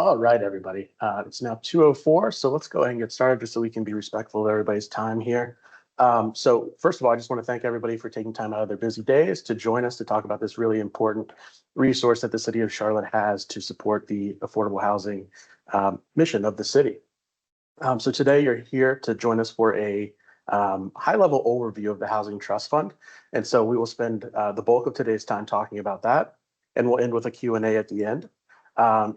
All right, everybody. It's now 2:04, so let's go ahead and get started just so we can be respectful of everybody's time here. So first of all, I just want to thank everybody for taking time out of their busy days to join us to talk about this really important resource that the city of Charlotte has to support the affordable housing mission of the city. So today you're here to join us for a high-level overview of the Housing Trust Fund. And so we will spend the bulk of today's time talking about that, and we'll end with a Q&A at the end.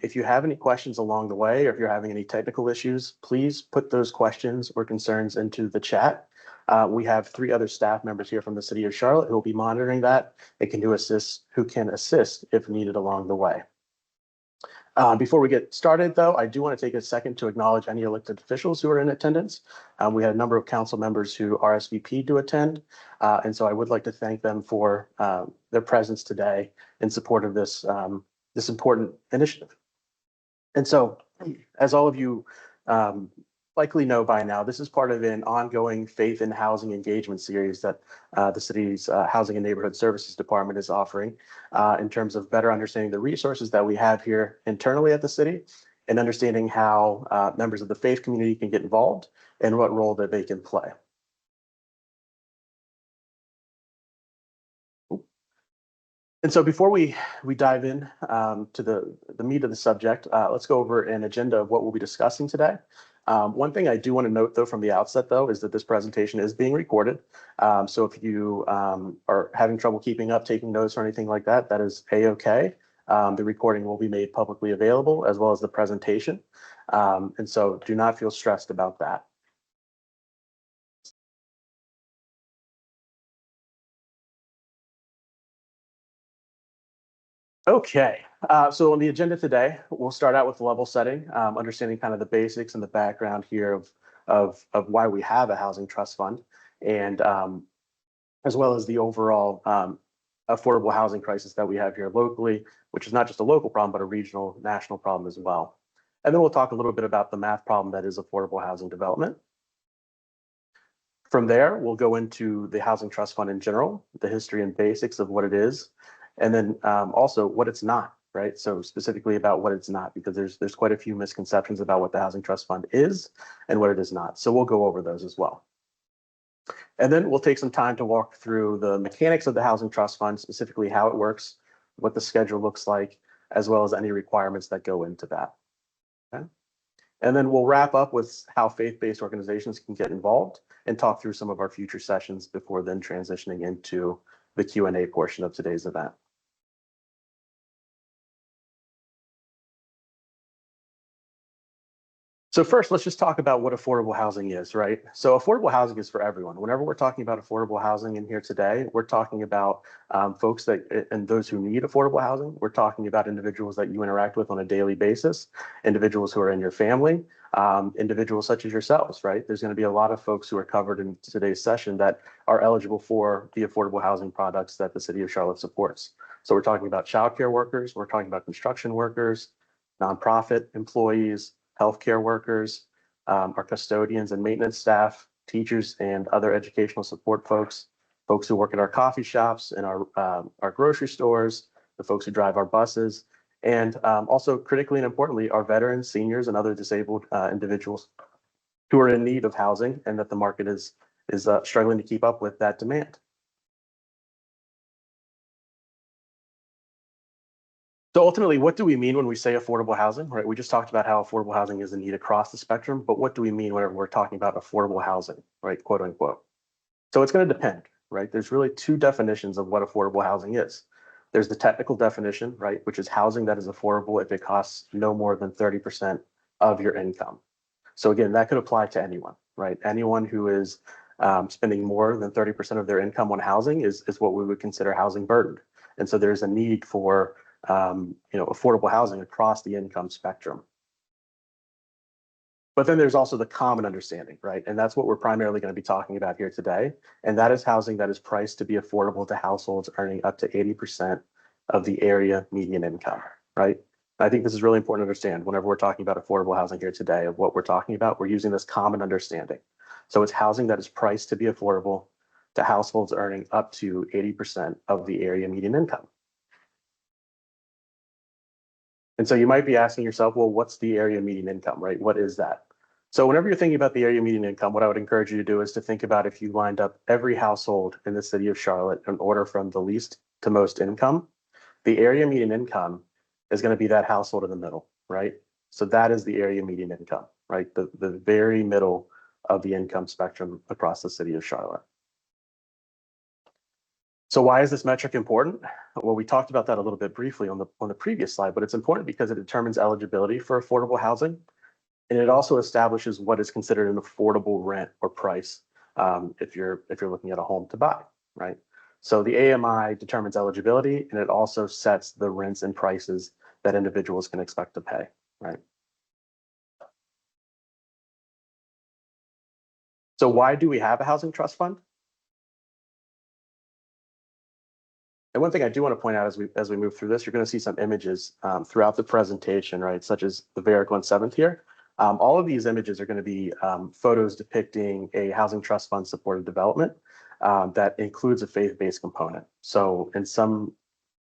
If you have any questions along the way, or if you're having any technical issues, please put those questions or concerns into the chat. We have 3 other staff members here from the city of Charlotte who will be monitoring that and who can assist if needed along the way. Before we get started, though, I do want to take a second to acknowledge any elected officials who are in attendance. We had a number of council members who RSVP'd to attend, and so I would like to thank them for their presence today in support of this important initiative. And so, as all of you likely know by now, this is part of an ongoing Faith in Housing engagement series that the city's Housing and Neighborhood Services Department is offering in terms of better understanding the resources that we have here internally at the city and understanding how members of the faith community can get involved and what role that they can play. And so before we dive in to the meat of the subject, let's go over an agenda of what we'll be discussing today. One thing I do want to note, though, from the outset, though, is that this presentation is being recorded. So if you are having trouble keeping up, taking notes or anything like that, that is A-OK. The recording will be made publicly available as well as the presentation. And so do not feel stressed about that. Okay, so on the agenda today, we'll start out with level setting, understanding kind of the basics and the background here of why we have a housing trust fund, and as well as the overall affordable housing crisis that we have here locally, which is not just a local problem, but a regional, national problem as well. And then we'll talk a little bit about the math problem that is affordable housing development. From there, we'll go into the Housing Trust Fund in general, the history and basics of what it is, and then also what it's not, right? So specifically about what it's not, because there's quite a few misconceptions about what the Housing Trust Fund is and what it is not. So we'll go over those as well. And then we'll take some time to walk through the mechanics of the Housing Trust Fund, specifically how it works, what the schedule looks like, as well as any requirements that go into that. Okay? And then we'll wrap up with how faith-based organizations can get involved and talk through some of our future sessions before then transitioning into the Q&A portion of today's event. So first, let's just talk about what affordable housing is, right? So affordable housing is for everyone. Whenever we're talking about affordable housing in here today, we're talking about folks that and those who need affordable housing. We're talking about individuals that you interact with on a daily basis, individuals who are in your family, individuals such as yourselves, right? There's going to be a lot of folks who are covered in today's session that are eligible for the affordable housing products that the city of Charlotte supports. So we're talking about childcare workers, we're talking about construction workers, nonprofit employees, healthcare workers, our custodians and maintenance staff, teachers and other educational support folks, folks who work at our coffee shops and our grocery stores, the folks who drive our buses, and also critically and importantly, our veterans, seniors, and other disabled individuals who are in need of housing and that the market is struggling to keep up with that demand. So ultimately, what do we mean when we say affordable housing, right? We just talked about how affordable housing is a need across the spectrum, but what do we mean whenever we're talking about affordable housing, right? Quote unquote. So it's going to depend, right? There's really 2 definitions of what affordable housing is. There's the technical definition, right? Which is housing that is affordable if it costs no more than 30% of your income. So again, that could apply to anyone, right? Anyone who is spending more than 30% of their income on housing is what we would consider housing burdened. And so there's a need for affordable housing across the income spectrum. But then there's also the common understanding, right? And that's what we're primarily going to be talking about here today. And that is housing that is priced to be affordable to households earning up to 80% of the area median income, right? I think this is really important to understand whenever we're talking about affordable housing here today of what we're talking about, we're using this common understanding. So it's housing that is priced to be affordable to households earning up to 80% of the area median income. And so you might be asking yourself, well, what's the area median income, right? What is that? So whenever you're thinking about the area median income, what I would encourage you to do is to think about if you lined up every household in the city of Charlotte in order from the least to most income, the area median income is going to be that household in the middle, right? So that is the area median income, right? The very middle of the income spectrum across the city of Charlotte. So why is this metric important? Well, we talked about that a little bit briefly on the previous slide, but it's important because it determines eligibility for affordable housing, and it also establishes what is considered an affordable rent or price if you're looking at a home to buy, right? So the AMI determines eligibility, and it also sets the rents and prices that individuals can expect to pay, right? So why do we have a housing trust fund? And one thing I do want to point out as we move through this, you're going to see some images throughout the presentation, right? Such as the Varick 1/7 here. All of these images are going to be photos depicting a housing trust fund supported development that includes a faith-based component. So in some,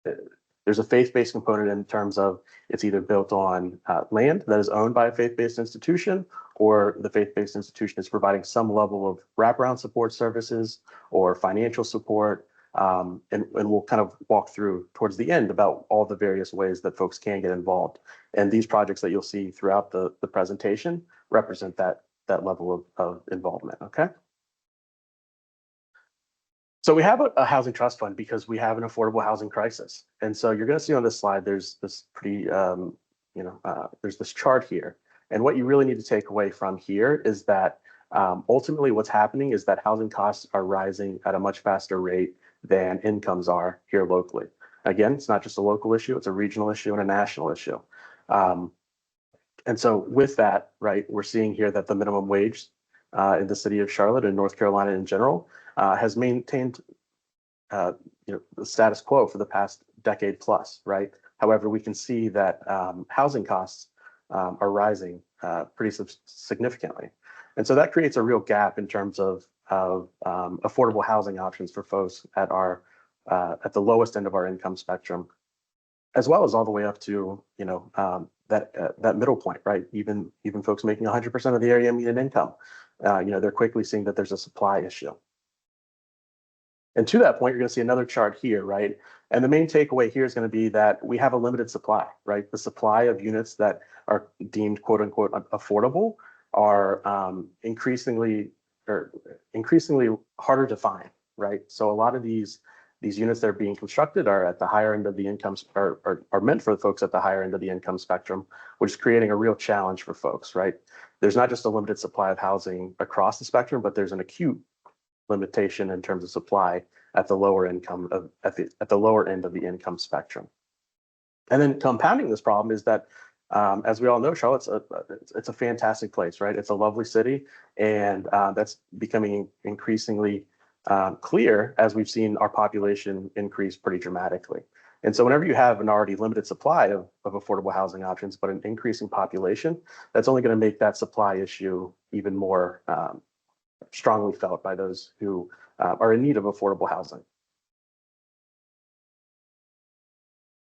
there's a faith-based component in terms of it's either built on land that is owned by a faith-based institution, or the faith-based institution is providing some level of wraparound support services or financial support. And we'll kind of walk through towards the end about all the various ways that folks can get involved. And these projects that you'll see throughout the presentation represent that level of involvement, okay? So we have a housing trust fund because we have an affordable housing crisis. And so you're going to see on this slide, there's this pretty, there's this chart here. And what you really need to take away from here is that ultimately what's happening is that housing costs are rising at a much faster rate than incomes are here locally. Again, it's not just a local issue, it's a regional issue and a national issue. And so with that, right, we're seeing here that the minimum wage in the city of Charlotte and North Carolina in general has maintained the status quo for the past decade plus, right? However, we can see that housing costs are rising pretty significantly. And so that creates a real gap in terms of affordable housing options for folks at the lowest end of our income spectrum, as well as all the way up to that middle point, right? Even folks making 100% of the area median income, they're quickly seeing that there's a supply issue. And to that point, you're going to see another chart here, right? And the main takeaway here is going to be that we have a limited supply, right? The supply of units that are deemed quote unquote affordable are increasingly harder to find, right? So a lot of these units that are being constructed are at the higher end of the income, are meant for folks at the higher end of the income spectrum, which is creating a real challenge for folks, right? There's not just a limited supply of housing across the spectrum, but there's an acute limitation in terms of supply at the lower income at the lower end of the income spectrum. And then compounding this problem is that as we all know, Charlotte's it's a fantastic place, right? It's a lovely city, and that's becoming increasingly clear as we've seen our population increase pretty dramatically. And so whenever you have an already limited supply of affordable housing options, but an increasing population, that's only going to make that supply issue even more strongly felt by those who are in need of affordable housing.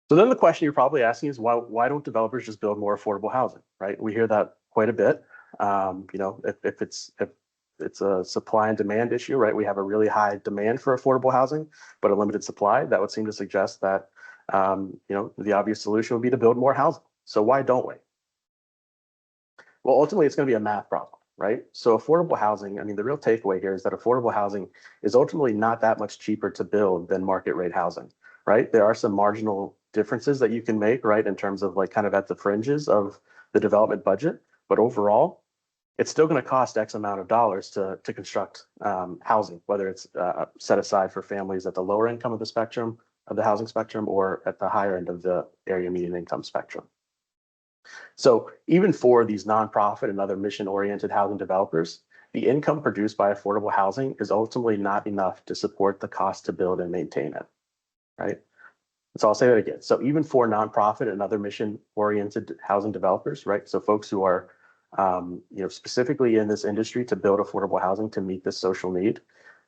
So then the question you're probably asking is why don't developers just build more affordable housing, right? We hear that quite a bit. If it's a supply and demand issue, right? We have a really high demand for affordable housing, but a limited supply. That would seem to suggest that the obvious solution would be to build more housing. So why don't we? Well, ultimately, it's going to be a math problem, right? So affordable housing, I mean, the real takeaway here is that affordable housing is ultimately not that much cheaper to build than market rate housing, right? There are some marginal differences that you can make, right, in terms of like kind of at the fringes of the development budget, but overall, it's still going to cost X amount of dollars to construct housing, whether it's set aside for families at the lower income of the spectrum, of the housing spectrum, or at the higher end of the area median income spectrum. So even for these nonprofit and other mission-oriented housing developers, the income produced by affordable housing is ultimately not enough to support the cost to build and maintain it, right? So I'll say that again. So even for nonprofit and other mission-oriented housing developers, right? So folks who are specifically in this industry to build affordable housing to meet this social need,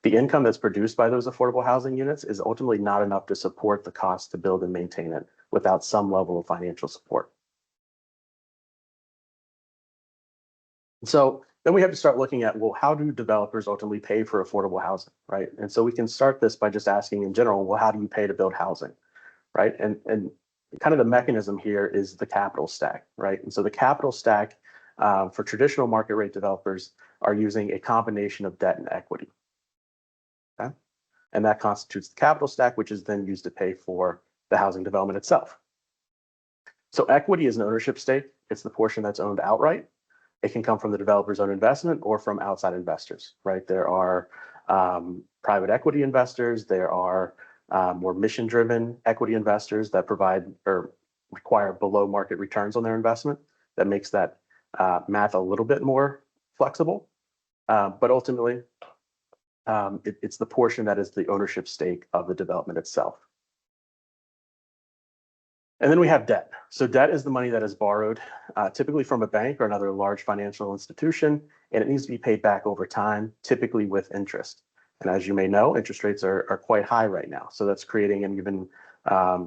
the income that's produced by those affordable housing units is ultimately not enough to support the cost to build and maintain it without some level of financial support. So then we have to start looking at, well, how do developers ultimately pay for affordable housing, right? And so we can start this by just asking in general, well, how do you pay to build housing, right? And kind of the mechanism here is the capital stack, right? And so the capital stack for traditional market rate developers are using a combination of debt and equity. Okay? And that constitutes the capital stack, which is then used to pay for the housing development itself. So equity is an ownership stake. It's the portion that's owned outright. It can come from the developer's own investment or from outside investors, right? There are private equity investors. There are more mission-driven equity investors that provide or require below market returns on their investment. That makes that math a little bit more flexible. But ultimately, it's the portion that is the ownership stake of the development itself. And then we have debt. So debt is the money that is borrowed, typically from a bank or another large financial institution, and it needs to be paid back over time, typically with interest. And as you may know, interest rates are quite high right now. So that's creating an even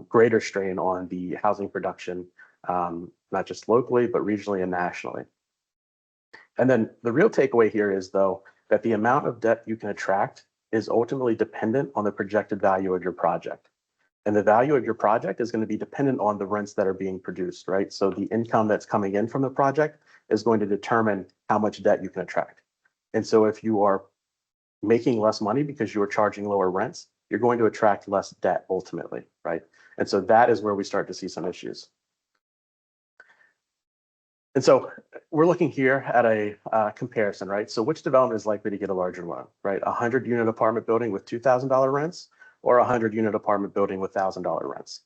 greater strain on the housing production, not just locally, but regionally and nationally. And then the real takeaway here is, though, that the amount of debt you can attract is ultimately dependent on the projected value of your project. And the value of your project is going to be dependent on the rents that are being produced, right? So the income that's coming in from the project is going to determine how much debt you can attract. And so if you are making less money because you are charging lower rents, you're going to attract less debt ultimately, right? And so that is where we start to see some issues. And so we're looking here at a comparison, right? So which development is likely to get a larger loan, right? A 100-unit apartment building with $2,000 rents, or a 100-unit apartment building with $1,000 rents,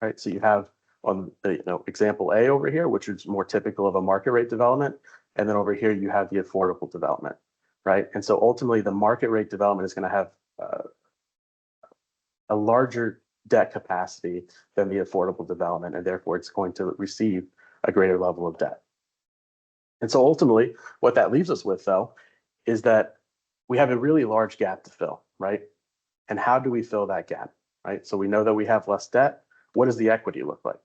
right? So you have on the example A over here, which is more typical of a market rate development, and then over here you have the affordable development, right? And so ultimately the market rate development is going to have a larger debt capacity than the affordable development, and therefore it's going to receive a greater level of debt. And so ultimately what that leaves us with, though, is that we have a really large gap to fill, right? And how do we fill that gap, right? So we know that we have less debt. What does the equity look like?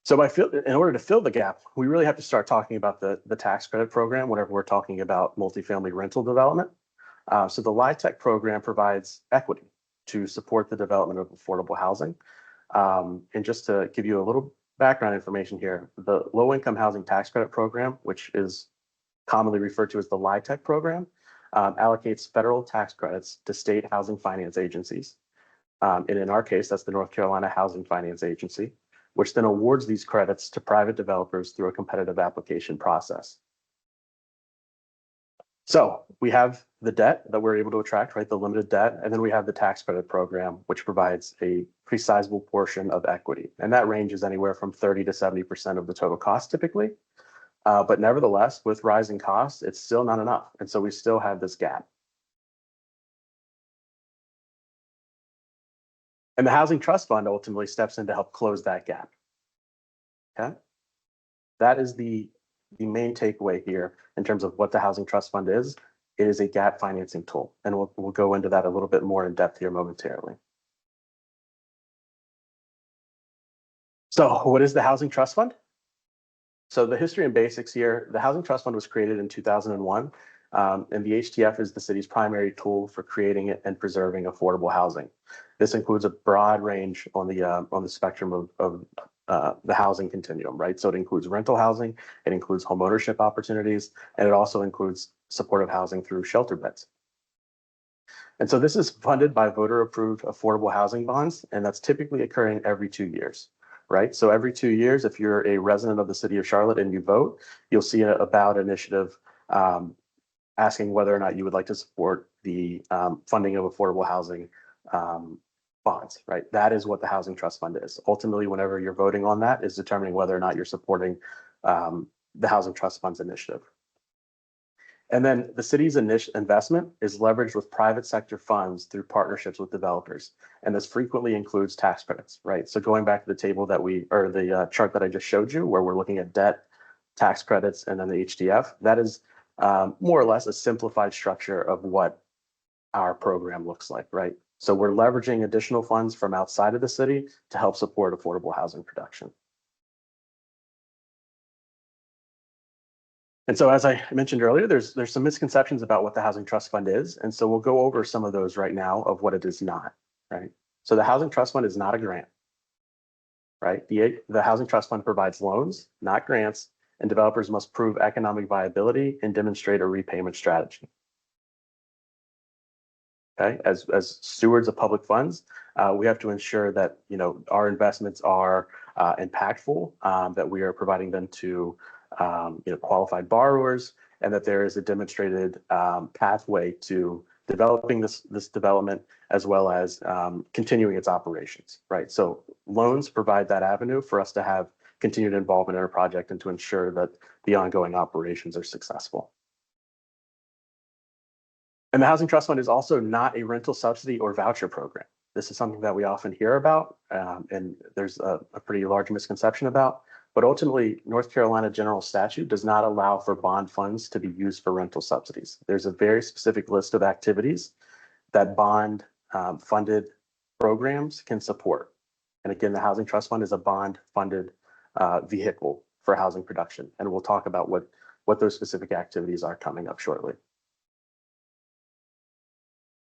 So in order to fill the gap, we really have to start talking about the tax credit program whenever we're talking about multifamily rental development. So the LIHTC program provides equity to support the development of affordable housing. And just to give you a little background information here, the low-income housing tax credit program, which is commonly referred to as the LIHTC program, allocates federal tax credits to state housing finance agencies. And in our case, that's the North Carolina Housing Finance Agency, which then awards these credits to private developers through a competitive application process. So we have the debt that we're able to attract, right? The limited debt. And then we have the tax credit program, which provides a pretty sizable portion of equity. And that ranges anywhere from 30 to 70% of the total cost typically. But nevertheless, with rising costs, it's still not enough. And so we still have this gap. And the Housing Trust Fund ultimately steps in to help close that gap. Okay? That is the main takeaway here in terms of what the Housing Trust Fund is. It is a gap financing tool. And we'll go into that a little bit more in depth here momentarily. So what is the Housing Trust Fund? So the history and basics here, the Housing Trust Fund was created in 2001, and the HTF is the city's primary tool for creating it and preserving affordable housing. This includes a broad range on the spectrum of the housing continuum, right? So it includes rental housing, it includes homeownership opportunities, and it also includes supportive housing through shelter beds. And so this is funded by voter-approved affordable housing bonds, and that's typically occurring every 2 years. Right. So every 2 years, if you're a resident of the city of Charlotte and you vote, you'll see a ballot initiative asking whether or not you would like to support the funding of affordable housing bonds. Right. That is what the Housing Trust Fund is. Ultimately, whenever you're voting on that is determining whether or not you're supporting the Housing Trust Fund's initiative. And then the city's investment is leveraged with private sector funds through partnerships with developers. And this frequently includes tax credits, right? So going back to the table that the chart that I just showed you, where we're looking at debt, tax credits, and then the HTF, that is more or less a simplified structure of what our program looks like, right? So we're leveraging additional funds from outside of the city to help support affordable housing production. And so, as I mentioned earlier, there's some misconceptions about what the Housing Trust Fund is. And so we'll go over some of those right now of what it is not, right? So the Housing Trust Fund is not a grant, right? The Housing Trust Fund provides loans, not grants, and developers must prove economic viability and demonstrate a repayment strategy. Okay, as stewards of public funds, we have to ensure that our investments are impactful, that we are providing them to qualified borrowers, and that there is a demonstrated pathway to developing this development as well as continuing its operations. Right, so loans provide that avenue for us to have continued involvement in our project and to ensure that the ongoing operations are successful. And the Housing Trust Fund is also not a rental subsidy or voucher program. This is something that we often hear about, and there's a pretty large misconception about. But ultimately, North Carolina general statute does not allow for bond funds to be used for rental subsidies. There's a very specific list of activities that bond funded programs can support. And again, the Housing Trust Fund is a bond funded vehicle for housing production. And we'll talk about what those specific activities are coming up shortly.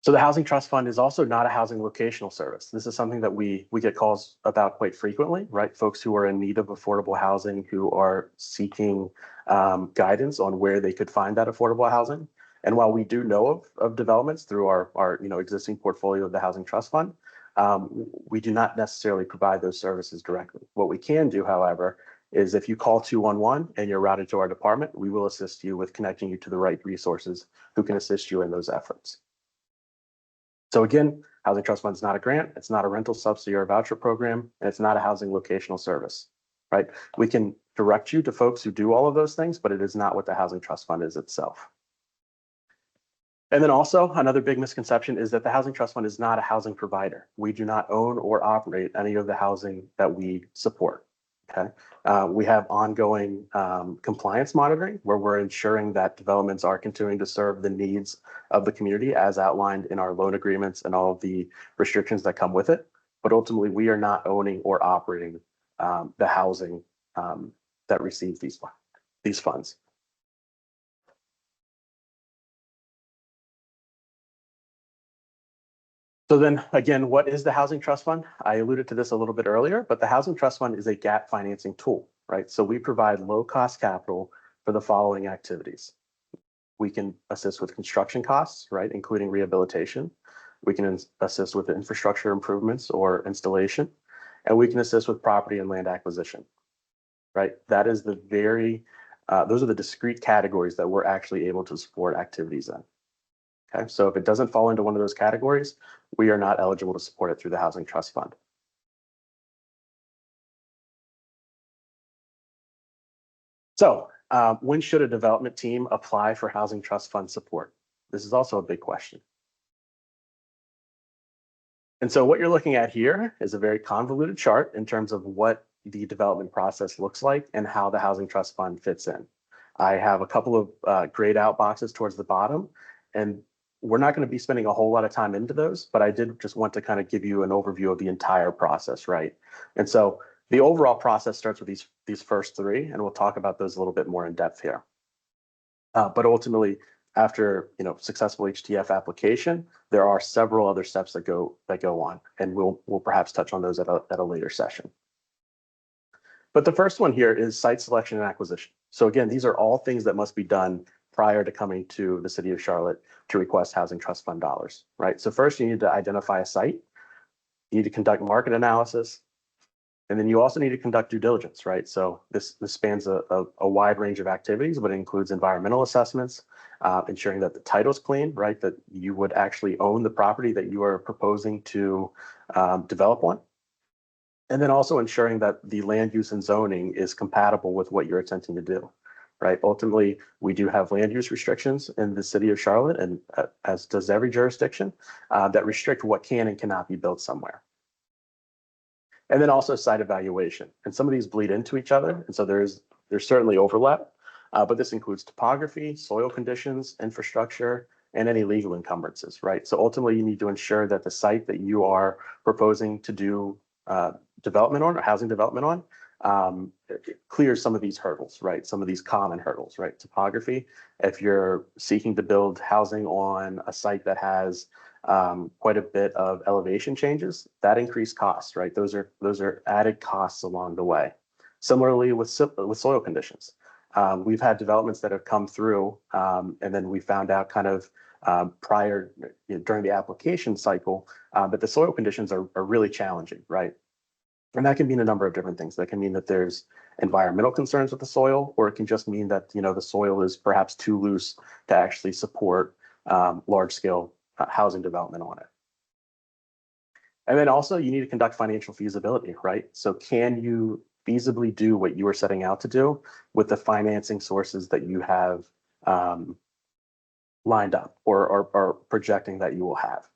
So the Housing Trust Fund is also not a housing locational service. This is something that we get calls about quite frequently, right? Folks who are in need of affordable housing, who are seeking guidance on where they could find that affordable housing. And while we do know of developments through our existing portfolio of the Housing Trust Fund, we do not necessarily provide those services directly. What we can do, however, is if you call 211 and you're routed to our department, we will assist you with connecting you to the right resources who can assist you in those efforts. So again, Housing Trust Fund is not a grant, it's not a rental subsidy or a voucher program, and it's not a housing locational service, right? We can direct you to folks who do all of those things, but it is not what the Housing Trust Fund is itself. And then also another big misconception is that the Housing Trust Fund is not a housing provider. We do not own or operate any of the housing that we support. Okay, we have ongoing compliance monitoring where we're ensuring that developments are continuing to serve the needs of the community as outlined in our loan agreements and all of the restrictions that come with it. But ultimately, we are not owning or operating the housing that receives these funds. So then again, what is the Housing Trust Fund? I alluded to this a little bit earlier, but the Housing Trust Fund is a gap financing tool, right? So we provide low cost capital for the following activities. We can assist with construction costs, right, including rehabilitation. We can assist with infrastructure improvements or installation, and we can assist with property and land acquisition, right? That is those are the discrete categories that we're actually able to support activities in. Okay, so if it doesn't fall into one of those categories, we are not eligible to support it through the Housing Trust Fund. So when should a development team apply for Housing Trust Fund support? This is also a big question. And so what you're looking at here is a very convoluted chart in terms of what the development process looks like and how the Housing Trust Fund fits in. I have a couple of grayed out boxes towards the bottom, and we're not going to be spending a whole lot of time into those, but I did just want to kind of give you an overview of the entire process, right? And so the overall process starts with these first three, and we'll talk about those a little bit more in depth here. But ultimately, after successful HTF application, there are several other steps that go on, and we'll perhaps touch on those at a later session. But the first one here is site selection and acquisition. So again, these are all things that must be done prior to coming to the city of Charlotte to request Housing Trust Fund dollars, right? So first you need to identify a site, you need to conduct market analysis, and then you also need to conduct due diligence, right? So this spans a wide range of activities, but it includes environmental assessments, ensuring that the title's clean, right? That you would actually own the property that you are proposing to develop on. And then also ensuring that the land use and zoning is compatible with what you're attempting to do. Right. Ultimately, we do have land use restrictions in the city of Charlotte, and as does every jurisdiction, that restrict what can and cannot be built somewhere. And then also site evaluation. And some of these bleed into each other. And so there's certainly overlap, but this includes topography, soil conditions, infrastructure, and any legal encumbrances, right? So ultimately, you need to ensure that the site that you are proposing to do development on or housing development on it clears some of these hurdles, right? Some of these common hurdles, right? Topography. If you're seeking to build housing on a site that has quite a bit of elevation changes, that increased costs, right? Those are added costs along the way. Similarly with soil conditions. We've had developments that have come through and then we found out kind of prior during the application cycle, but the soil conditions are really challenging, right? And that can mean a number of different things. That can mean that there's environmental concerns with the soil, or it can just mean that the soil is perhaps too loose to actually support large scale housing development on it. And then also you need to conduct financial feasibility, right? So can you feasibly do what you were setting out to do with the financing sources that you have lined up or projecting that you will have?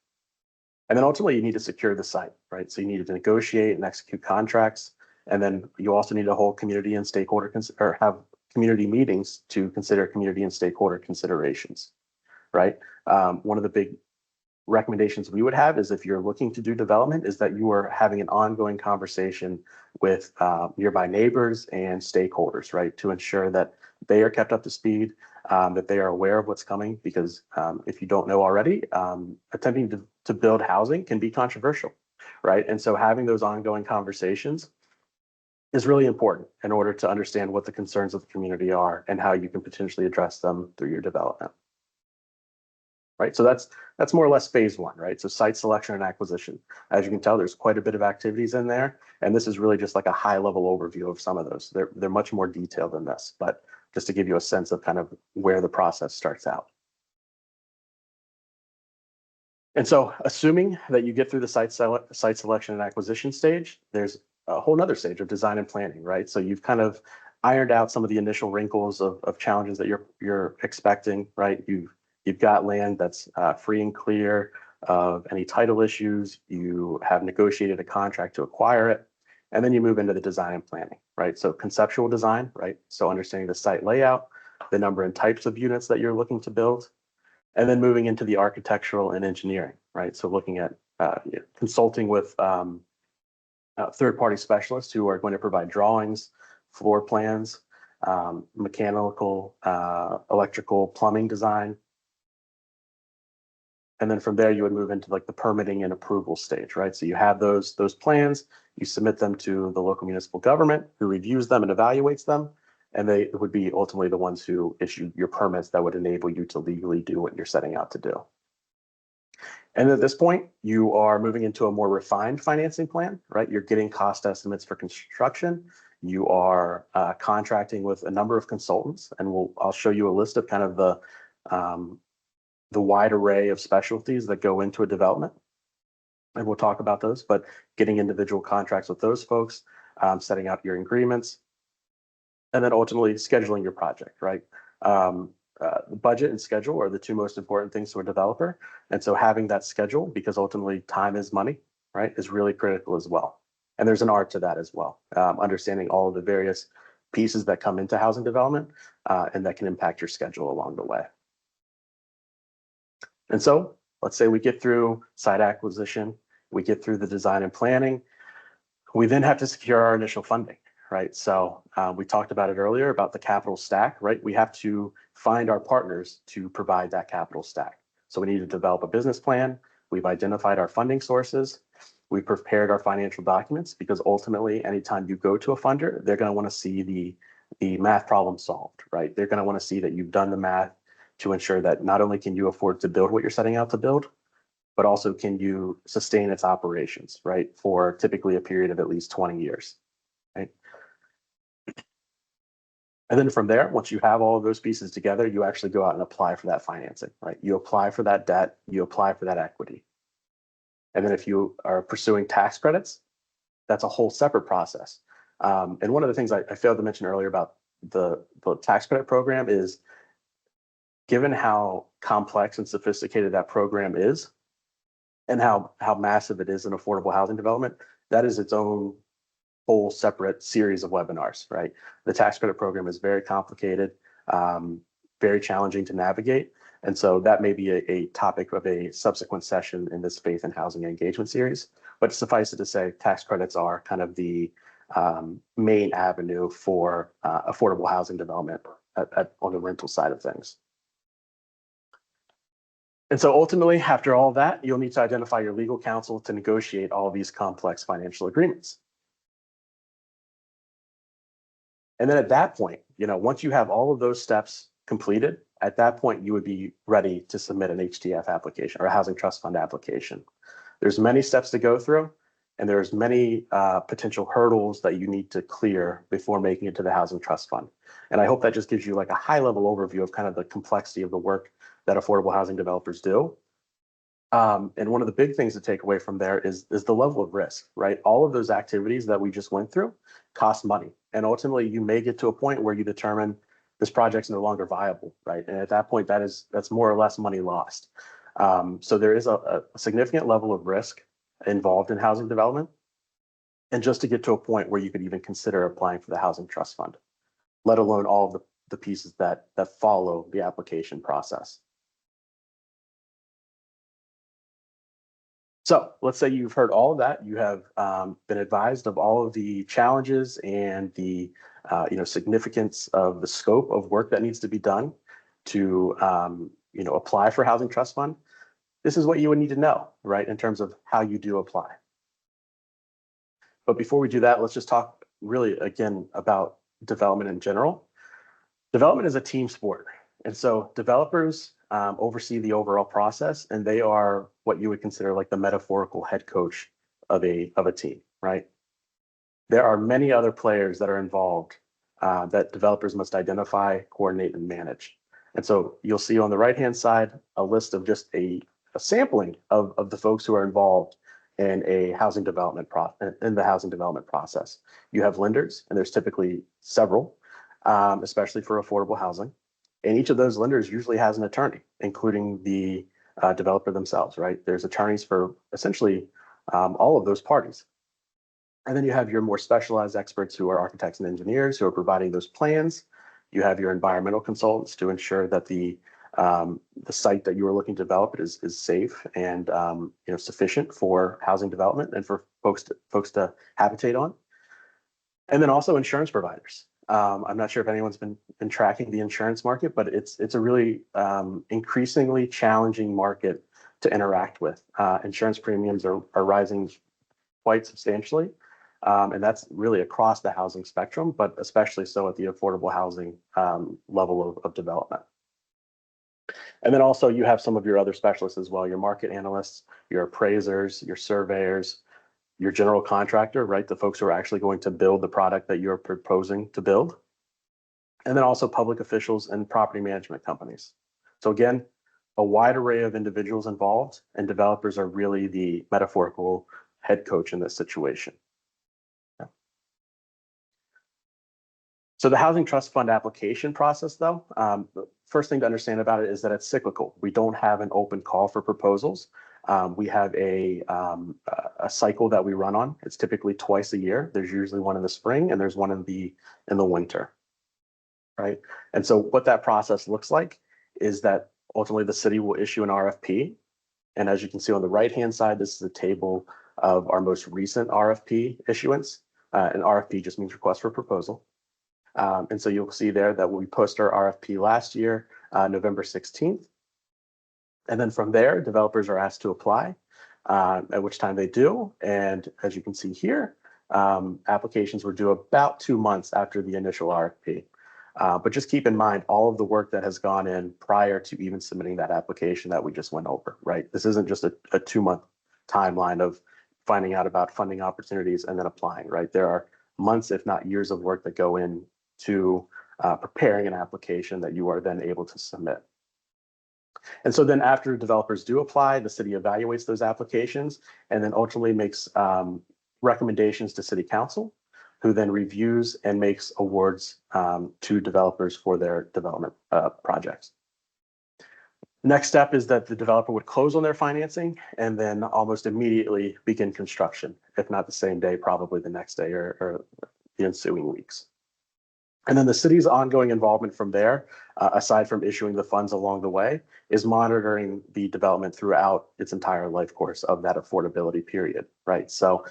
And then ultimately you need to secure the site, right? So you need to negotiate and execute contracts. And then you also need to hold community and stakeholder or have community meetings to consider community and stakeholder considerations, right? One of the big recommendations we would have is if you're looking to do development is that you are having an ongoing conversation with nearby neighbors and stakeholders, right? To ensure that they are kept up to speed, that they are aware of what's coming, because if you don't know already, attempting to build housing can be controversial, right? And so having those ongoing conversations is really important in order to understand what the concerns of the community are and how you can potentially address them through your development. Right, so that's more or less phase one, right? So site selection and acquisition. As you can tell, there's quite a bit of activities in there, and this is really just like a high level overview of some of those. They're much more detailed than this, but just to give you a sense of kind of where the process starts out. And so assuming that you get through the site selection and acquisition stage, there's a whole nother stage of design and planning, right? So you've kind of ironed out some of the initial wrinkles of challenges that you're expecting, right? You've got land that's free and clear of any title issues. You have negotiated a contract to acquire it. And then you move into the design and planning, right? So conceptual design, right? So understanding the site layout, the number and types of units that you're looking to build, and then moving into the architectural and engineering, right? So looking at consulting with third-party specialists who are going to provide drawings, floor plans, mechanical, electrical, plumbing design. And then from there, you would move into like the permitting and approval stage, right? So you have those plans, you submit them to the local municipal government who reviews them and evaluates them. And they would be ultimately the ones who issue your permits that would enable you to legally do what you're setting out to do. And at this point, you are moving into a more refined financing plan, right? You're getting cost estimates for construction. You are contracting with a number of consultants, and I'll show you a list of kind of the wide array of specialties that go into a development. And we'll talk about those, but getting individual contracts with those folks, setting out your agreements, and then ultimately scheduling your project, right? Budget and schedule are the two most important things to a developer. And so having that schedule, because ultimately time is money, right, is really critical as well. And there's an art to that as well, understanding all of the various pieces that come into housing development and that can impact your schedule along the way. And so let's say we get through site acquisition, we get through the design and planning, we then have to secure our initial funding, right? So we talked about it earlier about the capital stack, right? We have to find our partners to provide that capital stack. So we need to develop a business plan. We've identified our funding sources. We've prepared our financial documents, because ultimately, anytime you go to a funder, they're going to want to see the math problem solved, right? They're going to want to see that you've done the math to ensure that not only can you afford to build what you're setting out to build, but also can you sustain its operations, right? For typically a period of at least 20 years, right? And then from there, once you have all of those pieces together, you actually go out and apply for that financing, right? You apply for that debt, you apply for that equity. And then if you are pursuing tax credits, that's a whole separate process. And one of the things I failed to mention earlier about the tax credit program is, given how complex and sophisticated that program is, and how massive it is in affordable housing development, that is its own whole separate series of webinars, right? The tax credit program is very complicated, very challenging to navigate. And so that may be a topic of a subsequent session in this Faith and Housing Engagement series. But suffice it to say, tax credits are kind of the main avenue for affordable housing development on the rental side of things. And so ultimately, after all that, you'll need to identify your legal counsel to negotiate all of these complex financial agreements. And then at that point, once you have all of those steps completed, at that point, you would be ready to submit an HTF application or a housing trust fund application. There's many steps to go through, and there's many potential hurdles that you need to clear before making it to the housing trust fund. And I hope that just gives you like a high level overview of kind of the complexity of the work that affordable housing developers do. And one of the big things to take away from there is the level of risk, right? All of those activities that we just went through cost money. And ultimately, you may get to a point where you determine this project's no longer viable, right? And at that point, that's more or less money lost. So there is a significant level of risk involved in housing development. And just to get to a point where you could even consider applying for the housing trust fund, let alone all of the pieces that follow the application process. So let's say you've heard all of that. You have been advised of all of the challenges and the significance of the scope of work that needs to be done to apply for housing trust fund. This is what you would need to know, right, in terms of how you do apply. But before we do that, let's just talk really again about development in general. Development is a team sport, and so developers oversee the overall process, and they are what you would consider like the metaphorical head coach of a team, right? There are many other players that are involved that developers must identify, coordinate, and manage. And so you'll see on the right-hand side a list of just a sampling of the folks who are involved in a housing development process. You have lenders, and there's typically several, especially for affordable housing. And each of those lenders usually has an attorney, including the developer themselves, right? There's attorneys for essentially all of those parties. And then you have your more specialized experts who are architects and engineers who are providing those plans. You have your environmental consultants to ensure that the site that you are looking to develop is safe and sufficient for housing development and for folks to habitate on. And then also insurance providers. I'm not sure if anyone's been tracking the insurance market, but it's a really increasingly challenging market to interact with. Insurance premiums are rising quite substantially, and that's really across the housing spectrum, but especially so at the affordable housing level of development. And then also you have some of your other specialists as well, your market analysts, your appraisers, your surveyors, your general contractor, right? The folks who are actually going to build the product that you're proposing to build. And then also public officials and property management companies. So again, a wide array of individuals involved, and developers are really the metaphorical head coach in this situation. Yeah. So the housing trust fund application process, though, the first thing to understand about it is that it's cyclical. We don't have an open call for proposals. We have a cycle that we run on. It's typically twice a year. There's usually one in the spring and there's one in the winter, right? And so what that process looks like is that ultimately the city will issue an RFP. And as you can see on the right-hand side, this is a table of our most recent RFP issuance. An RFP just means request for proposal. And so you'll see there that we post our RFP last year, November 16th. And then from there, developers are asked to apply, at which time they do. And as you can see here, applications were due about 2 months after the initial RFP. But just keep in mind all of the work that has gone in prior to even submitting that application that we just went over, right? This isn't just a 2-month timeline of finding out about funding opportunities and then applying, right? There are months, if not years of work that go into preparing an application that you are then able to submit. And so then after developers do apply, the city evaluates those applications and then ultimately makes recommendations to city council, who then reviews and makes awards to developers for their development projects. Next step is that the developer would close on their financing and then almost immediately begin construction, if not the same day, probably the next day or the ensuing weeks. And then the city's ongoing involvement from there, aside from issuing the funds along the way, is monitoring the development throughout its entire life course of that affordability period, right? So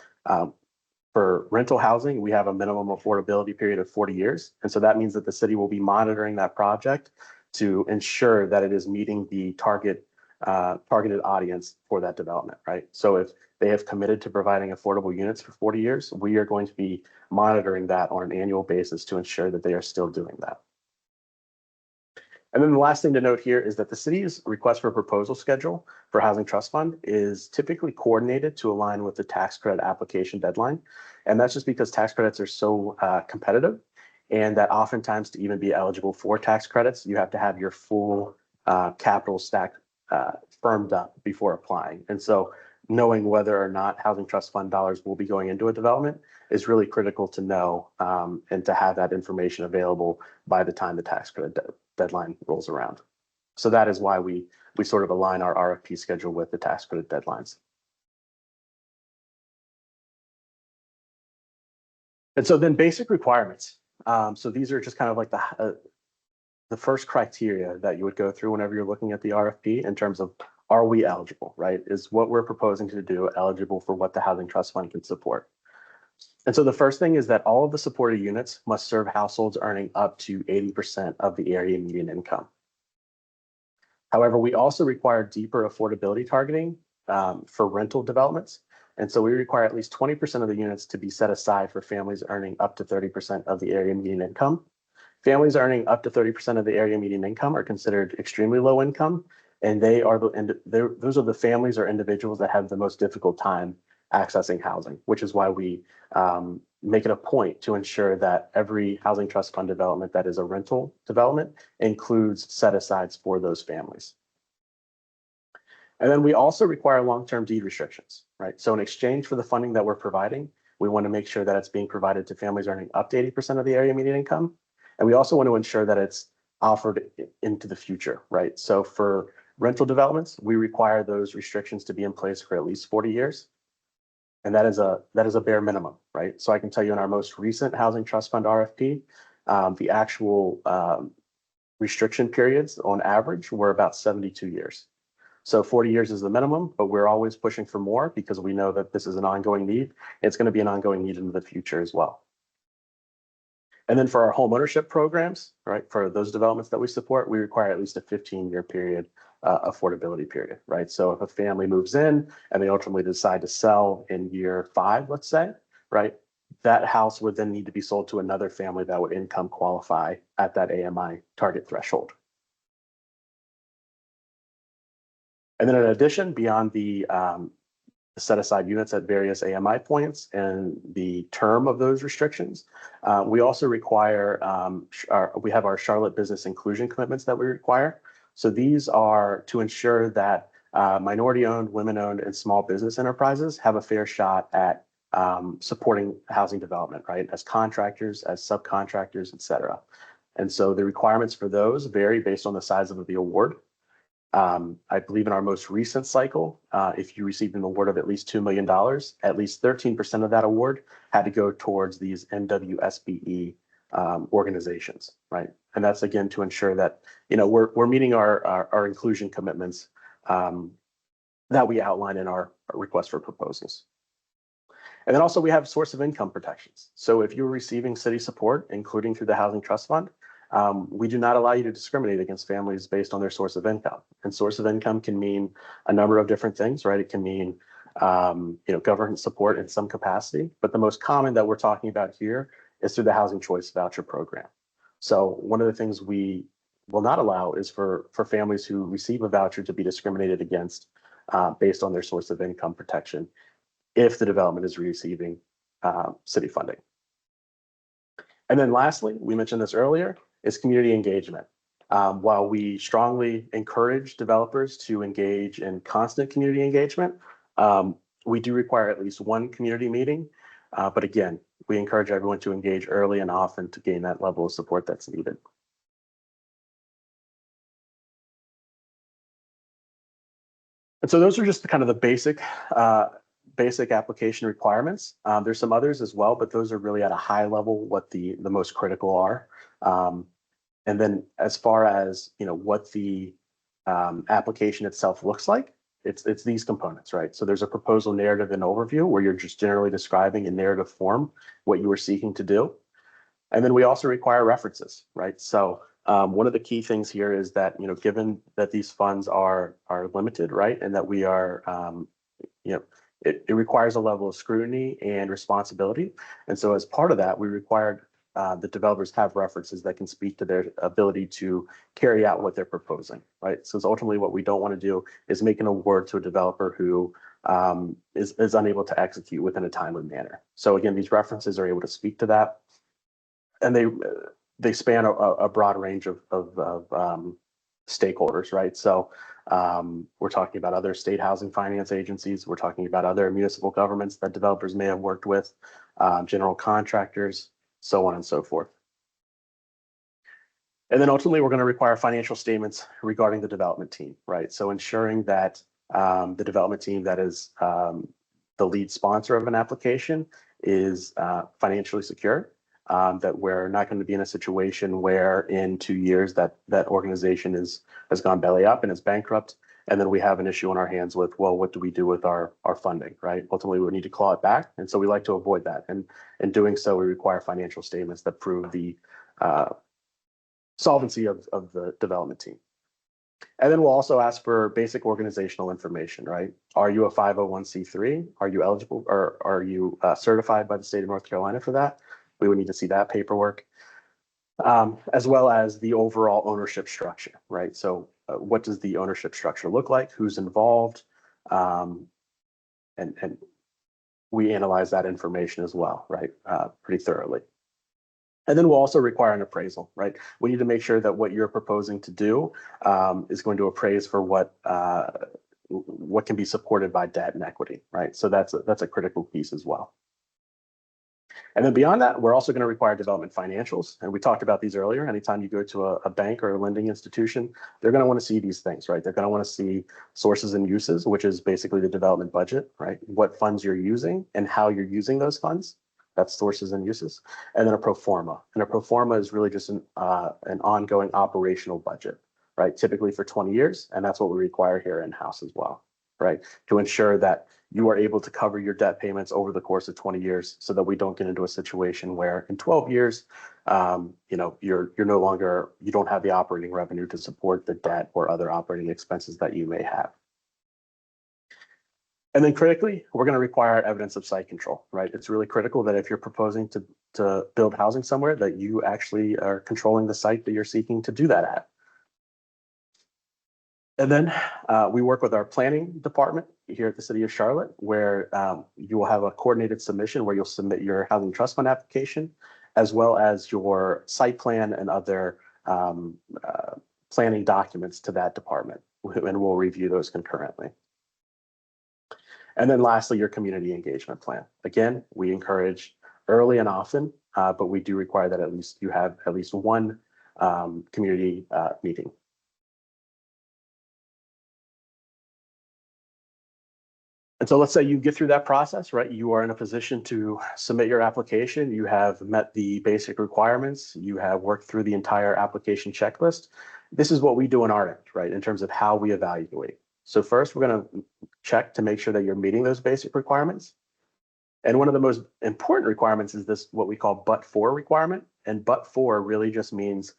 for rental housing, we have a minimum affordability period of 40 years. And so that means that the city will be monitoring that project to ensure that it is meeting the targeted audience for that development, right? So if they have committed to providing affordable units for 40 years, we are going to be monitoring that on an annual basis to ensure that they are still doing that. And then the last thing to note here is that the city's request for proposal schedule for Housing Trust Fund is typically coordinated to align with the tax credit application deadline. And that's just because tax credits are so competitive, and that oftentimes to even be eligible for tax credits, you have to have your full capital stack firmed up before applying. And so knowing whether or not Housing Trust Fund dollars will be going into a development is really critical to know and to have that information available by the time the tax credit deadline rolls around. So that is why we sort of align our RFP schedule with the tax credit deadlines. And so then basic requirements. So these are just kind of like the first criteria that you would go through whenever you're looking at the RFP in terms of, are we eligible, right? Is what we're proposing to do eligible for what the Housing Trust Fund can support? And so the first thing is that all of the supported units must serve households earning up to 80% of the area median income. However, we also require deeper affordability targeting for rental developments. And so we require at least 20% of the units to be set aside for families earning up to 30% of the area median income. Families earning up to 30% of the area median income are considered extremely low income, and those are the families or individuals that have the most difficult time accessing housing, which is why we make it a point to ensure that every Housing Trust Fund development that is a rental development includes set-asides for those families. And then we also require long-term deed restrictions, right? So in exchange for the funding that we're providing, we want to make sure that it's being provided to families earning up to 80% of the area median income. And we also want to ensure that it's offered into the future, right? So for rental developments, we require those restrictions to be in place for at least 40 years. And that is a bare minimum, right? So I can tell you in our most recent Housing Trust Fund RFP, the actual restriction periods on average were about 72 years. So 40 years is the minimum, but we're always pushing for more because we know that this is an ongoing need. It's going to be an ongoing need into the future as well. And then for our home ownership programs, right, for those developments that we support, we require at least a 15-year period, affordability period, right? So if a family moves in and they ultimately decide to sell in year 5, let's say, right, that house would then need to be sold to another family that would income qualify at that AMI target threshold. And then in addition, beyond the set aside units at various AMI points and the term of those restrictions, we also require, we have our Charlotte business inclusion commitments that we require. So these are to ensure that minority-owned, women-owned, and small business enterprises have a fair shot at supporting housing development, right? As contractors, as subcontractors, et cetera. And so the requirements for those vary based on the size of the award. I believe in our most recent cycle, if you received an award of at least $2 million, at least 13% of that award had to go towards these NWSBE organizations, right? And that's again to ensure that we're meeting our inclusion commitments that we outline in our request for proposals. And then also we have source of income protections. So if you're receiving city support, including through the Housing Trust Fund, we do not allow you to discriminate against families based on their source of income. And source of income can mean a number of different things, right? It can mean, government support in some capacity, but the most common that we're talking about here is through the Housing Choice Voucher Program. So one of the things we will not allow is for families who receive a voucher to be discriminated against based on their source of income protection if the development is receiving city funding. And then lastly, we mentioned this earlier, is community engagement. While we strongly encourage developers to engage in constant community engagement, we do require at least one community meeting. But again, we encourage everyone to engage early and often to gain that level of support that's needed. And so those are just kind of the basic basic application requirements. There's some others as well, but those are really at a high level what the most critical are. And then as far as what the application itself looks like, it's these components, right? So there's a proposal narrative and overview where you're just generally describing in narrative form what you were seeking to do. And then we also require references, right? So one of the key things here is that, given that these funds are limited, right, and that we are, it requires a level of scrutiny and responsibility. And so as part of that, we required the developers have references that can speak to their ability to carry out what they're proposing, right? So ultimately what we don't want to do is make an award to a developer who is unable to execute within a timely manner. So again, these references are able to speak to that. And they span a broad range of stakeholders, right? So we're talking about other state housing finance agencies. We're talking about other municipal governments that developers may have worked with, general contractors, so on and so forth. And then ultimately, we're going to require financial statements regarding the development team, right? So ensuring that the development team that is the lead sponsor of an application is financially secure. That we're not going to be in a situation where in 2 years that organization has gone belly up and is bankrupt, and then we have an issue on our hands with, well, what do we do with our funding, right? Ultimately, we need to claw it back, and so we like to avoid that. And in doing so, we require financial statements that prove the solvency of the development team. And then we'll also ask for basic organizational information, right? Are you a 501c3? Are you eligible, or are you certified by the state of North Carolina for that? We would need to see that paperwork, as well as the overall ownership structure, right? So what does the ownership structure look like? Who's involved? And we analyze that information as well, right? Pretty thoroughly. And then we'll also require an appraisal, right? We need to make sure that what you're proposing to do is going to appraise for what can be supported by debt and equity, right? So that's a critical piece as well. And then beyond that, we're also going to require development financials. And we talked about these earlier. Anytime you go to a bank or a lending institution, they're going to want to see these things, right? They're going to want to see sources and uses, which is basically the development budget, right? What funds you're using and how you're using those funds. That's sources and uses. And then a pro forma. And a pro forma is really just an ongoing operational budget, right? Typically for 20 years. And that's what we require here in-house as well, right? To ensure that you are able to cover your debt payments over the course of 20 years so that we don't get into a situation where in 12 years, you're no longer, you don't have the operating revenue to support the debt or other operating expenses that you may have. And then critically, we're going to require evidence of site control, right? It's really critical that if you're proposing to build housing somewhere, that you actually are controlling the site that you're seeking to do that at. And then we work with our planning department here at the City of Charlotte, where you will have a coordinated submission where you'll submit your housing trust fund application, as well as your site plan and other planning documents to that department, and we'll review those concurrently. And then lastly, your community engagement plan. Again, we encourage early and often, but we do require that at least you have at least one community meeting. And so let's say you get through that process, right? You are in a position to submit your application. You have met the basic requirements. You have worked through the entire application checklist. This is what we do on our end, right? In terms of how we evaluate. So first, we're going to check to make sure that you're meeting those basic requirements. And one of the most important requirements is this, what we call but for requirement. And but for really just means,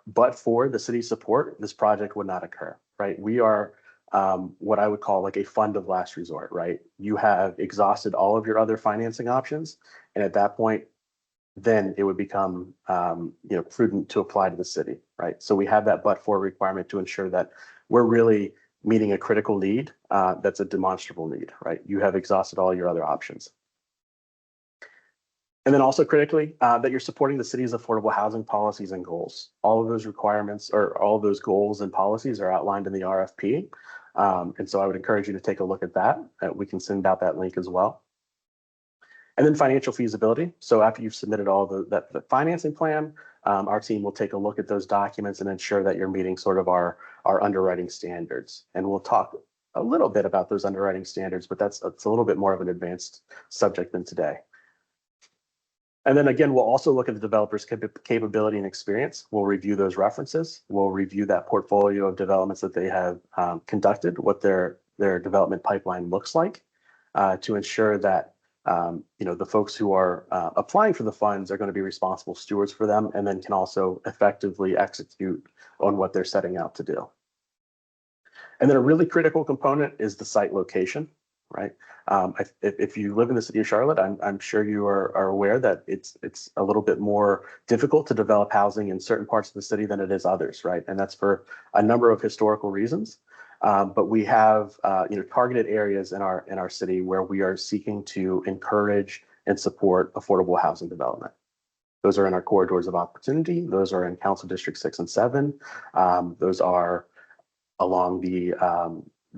but for the city's support, this project would not occur, right? We are what I would call like a fund of last resort, right? You have exhausted all of your other financing options. And at that point, then it would become prudent to apply to the city, right? So we have that but for requirement to ensure that we're really meeting a critical need that's a demonstrable need, right? You have exhausted all your other options. And then also critically, that you're supporting the city's affordable housing policies and goals. All of those requirements or all of those goals and policies are outlined in the RFP. And so I would encourage you to take a look at that. We can send out that link as well. And then financial feasibility. So after you've submitted all the financing plan, our team will take a look at those documents and ensure that you're meeting sort of our underwriting standards. And we'll talk a little bit about those underwriting standards, but it's a little bit more of an advanced subject than today. And then again, we'll also look at the developer's capability and experience. We'll review those references. We'll review that portfolio of developments that they have conducted, what their development pipeline looks like, to ensure that the folks who are applying for the funds are going to be responsible stewards for them, and then can also effectively execute on what they're setting out to do. And then a really critical component is the site location, right? If you live in the city of Charlotte, I'm sure you are aware that it's a little bit more difficult to develop housing in certain parts of the city than it is others, right? And that's for a number of historical reasons. But we have targeted areas in our city where we are seeking to encourage and support affordable housing development. Those are in our corridors of opportunity. Those are in Council District 6 and 7. Those are along the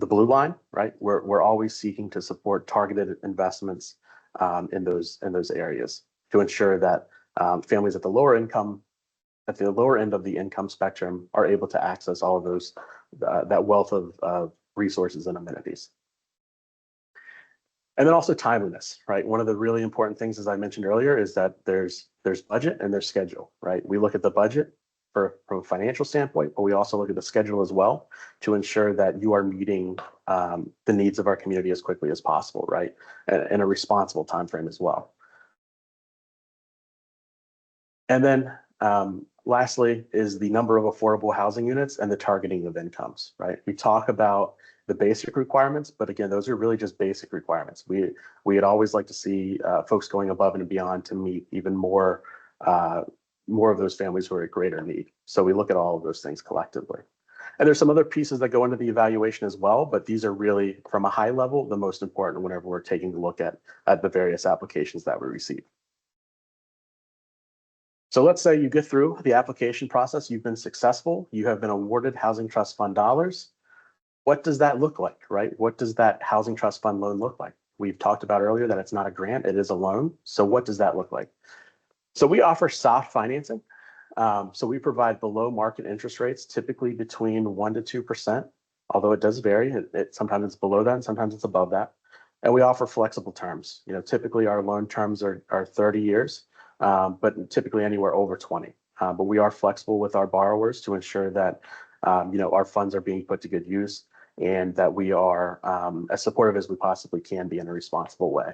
blue line, right? We're always seeking to support targeted investments in those areas to ensure that families at the lower end of the income spectrum are able to access all of those that wealth of resources and amenities. And then also timeliness, right? One of the really important things, as I mentioned earlier, is that there's budget and there's schedule, right? We look at the budget from a financial standpoint, but we also look at the schedule as well to ensure that you are meeting the needs of our community as quickly as possible, right? And a responsible time frame as well. And then lastly is the number of affordable housing units and the targeting of incomes, right? We talk about the basic requirements, but again, those are really just basic requirements. We'd always like to see folks going above and beyond to meet even more of those families who are at greater need. So we look at all of those things collectively. And there's some other pieces that go into the evaluation as well, but these are really, from a high level, the most important whenever we're taking a look at the various applications that we receive. So let's say you get through the application process, you've been successful, you have been awarded Housing Trust Fund dollars. What does that look like, right? What does that Housing Trust Fund loan look like? We've talked about earlier that it's not a grant, it is a loan. So what does that look like? So we offer soft financing. So we provide below market interest rates, typically between 1% to 2%, although it does vary. Sometimes it's below that, and sometimes it's above that. And we offer flexible terms. Typically our loan terms are 30 years, but typically anywhere over 20. But we are flexible with our borrowers to ensure that our funds are being put to good use and that we are as supportive as we possibly can be in a responsible way.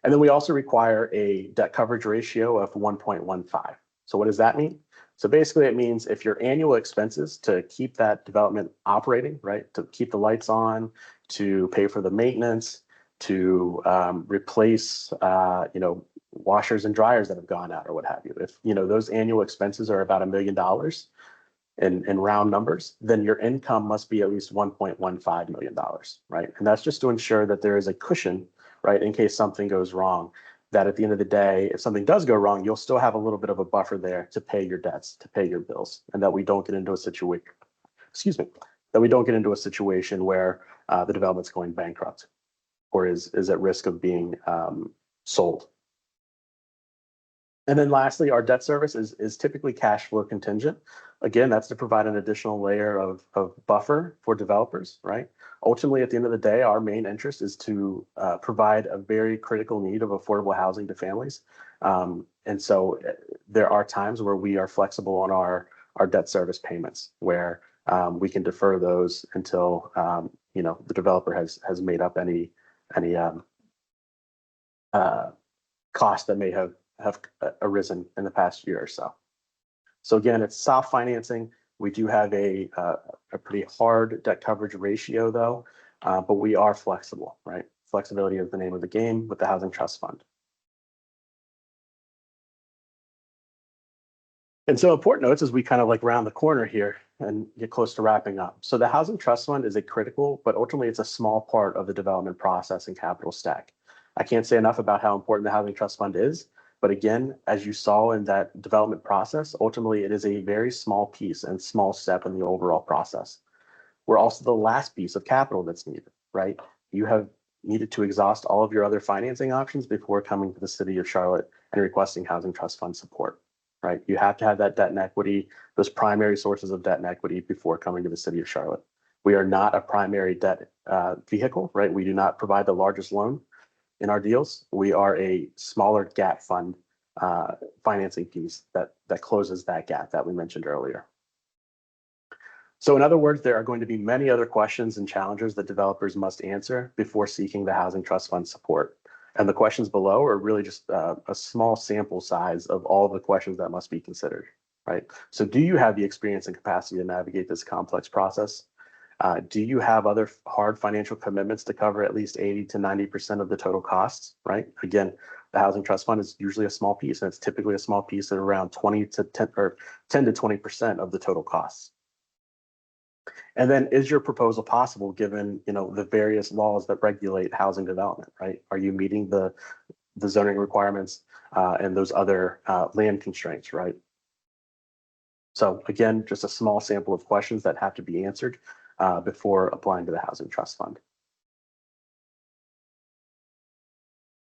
And then we also require a debt coverage ratio of 1.15. So what does that mean? So basically it means if your annual expenses to keep that development operating, right, to keep the lights on, to pay for the maintenance, to replace, washers and dryers that have gone out or what have you. If, those annual expenses are about $1 million in round numbers, then your income must be at least $1.15 million, right? And that's just to ensure that there is a cushion, right, in case something goes wrong, that at the end of the day, if something does go wrong, you'll still have a little bit of a buffer there to pay your debts, to pay your bills, and that we don't get into a situation, where the development's going bankrupt or is at risk of being sold. And then lastly, our debt service is typically cash flow contingent. Again, that's to provide an additional layer of buffer for developers, right? Ultimately, at the end of the day, our main interest is to provide a very critical need of affordable housing to families. And so there are times where we are flexible on our debt service payments, where we can defer those until the developer has made up any cost that may have arisen in the past year or so. So again, it's soft financing. We do have a pretty hard debt coverage ratio though, but we are flexible, right? Flexibility is the name of the game with the Housing Trust Fund. And so important notes as we kind of like round the corner here and get close to wrapping up. So the Housing Trust Fund is a critical, but ultimately it's a small part of the development process and capital stack. I can't say enough about how important the Housing Trust Fund is. But again, as you saw in that development process, ultimately it is a very small piece and small step in the overall process. We're also the last piece of capital that's needed, right? You have needed to exhaust all of your other financing options before coming to the city of Charlotte and requesting Housing Trust Fund support, right? You have to have that debt and equity, those primary sources of debt and equity before coming to the city of Charlotte. We are not a primary debt vehicle, right? We do not provide the largest loan in our deals. We are a smaller gap fund financing piece that closes that gap that we mentioned earlier. So in other words, there are going to be many other questions and challenges that developers must answer before seeking the Housing Trust Fund support. And the questions below are really just a small sample size of all of the questions that must be considered, right? So do you have the experience and capacity to navigate this complex process? Do you have other hard financial commitments to cover at least 80 to 90% of the total costs, right? Again, the Housing Trust Fund is usually a small piece, and it's typically a small piece at around 20 to 10 or 10 to 20% of the total costs. And then is your proposal possible given, the various laws that regulate housing development, right? Are you meeting the zoning requirements and those other land constraints, right? So again, just a small sample of questions that have to be answered before applying to the Housing Trust Fund.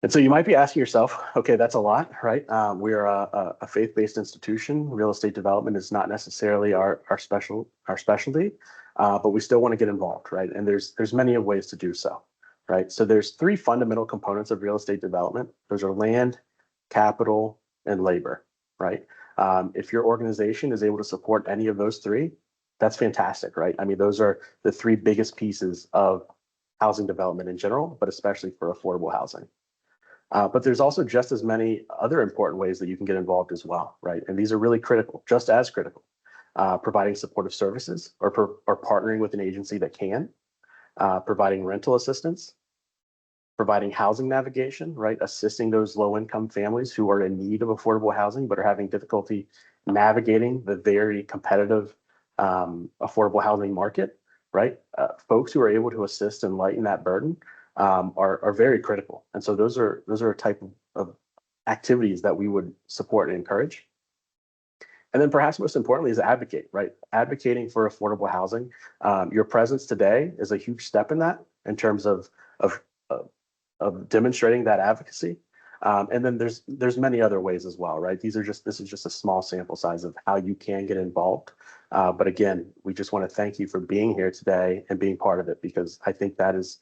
And so you might be asking yourself, okay, that's a lot, right? We are a faith-based institution. Real estate development is not necessarily our specialty, but we still want to get involved, right? And there's many ways to do so, right? So there's three fundamental components of real estate development. Those are land, capital, and labor, right? If your organization is able to support any of those three, that's fantastic, right? I mean, those are the three biggest pieces of housing development in general, but especially for affordable housing. But there's also just as many other important ways that you can get involved as well, right? And these are really critical, just as critical. Providing supportive services or partnering with an agency that can, providing rental assistance, providing housing navigation, right? Assisting those low-income families who are in need of affordable housing but are having difficulty navigating the very competitive affordable housing market, right? Folks who are able to assist and lighten that burden are very critical. And so those are a type of activities that we would support and encourage. And then perhaps most importantly is advocate, right? Advocating for affordable housing. Your presence today is a huge step in that in terms of demonstrating that advocacy. And then there's many other ways as well, right? This is just a small sample size of how you can get involved. But again, we just want to thank you for being here today and being part of it, because I think that is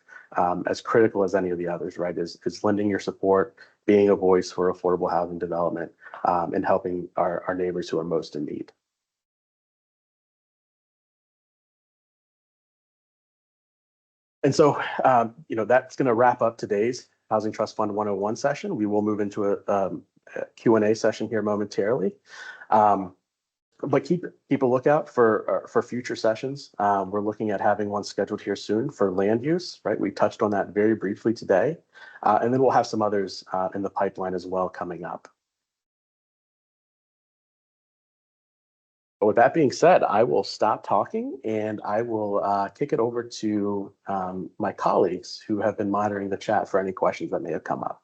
as critical as any of the others, right? Is lending your support, being a voice for affordable housing development, and helping our neighbors who are most in need. And so, that's going to wrap up today's Housing Trust Fund 101 session. We will move into a Q&A session here momentarily. But keep a lookout for future sessions. We're looking at having one scheduled here soon for land use, right? We touched on that very briefly today. And then we'll have some others in the pipeline as well coming up. But with that being said, I will stop talking and I will kick it over to my colleagues who have been monitoring the chat for any questions that may have come up.